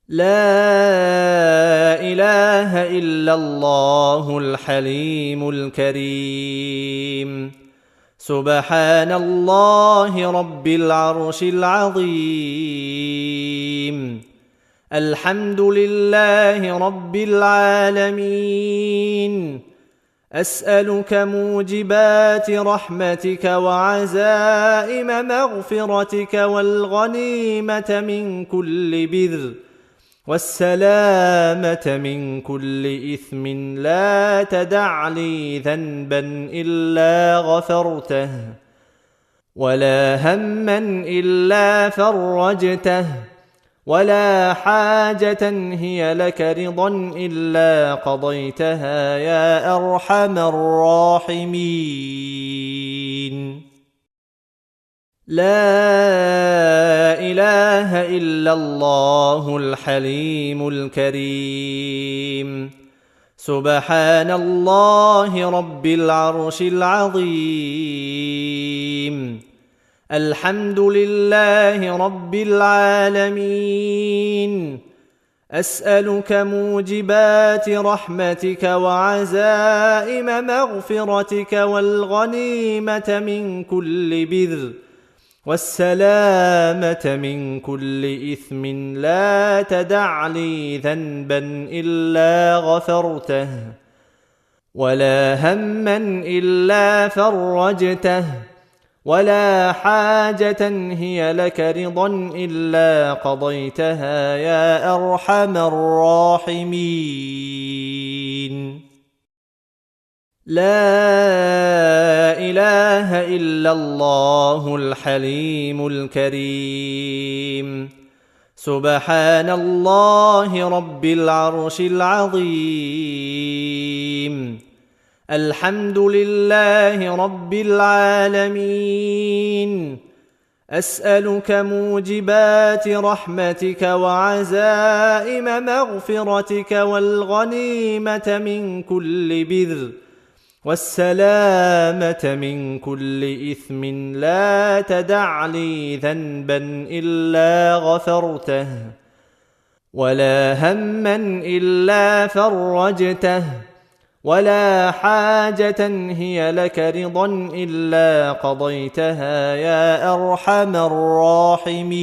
لا إله إلا الله الحليم الكريم. سبحان الله رب العرش العظيم. الحمد لله رب العالمين. أسألك موجبات رحمتك وعزائم مغفرتك والغنيمة من كل بر والسلامة من كل إثم، لا تدع لي ذنبا إلا غفرته ولا هما إلا فرجته ولا حاجة هي لك رضا إلا قضيتها يا أرحم الراحمين. لا إله إلا الله الحليم الكريم. سبحان الله رب العرش العظيم. الحمد لله رب العالمين. أسألك موجبات رحمتك وعزائم مغفرتك والغنيمة من كل بر والسلامة من كل إثم، لا تدع لي ذنبا إلا غفرته ولا هما إلا فرجته ولا حاجة هي لك رضا إلا قضيتها يا أرحم الراحمين. لا إله إلا الله الحليم الكريم. سبحان الله رب العرش العظيم. الحمد لله رب العالمين. أسألك موجبات رحمتك وعزائم مغفرتك والغنيمة من كل بر والسلامة من كل إثم، لا تدع لي ذنبا إلا غفرته ولا هما إلا فرجته ولا حاجة هي لك رضا إلا قضيتها يا أرحم الراحمين.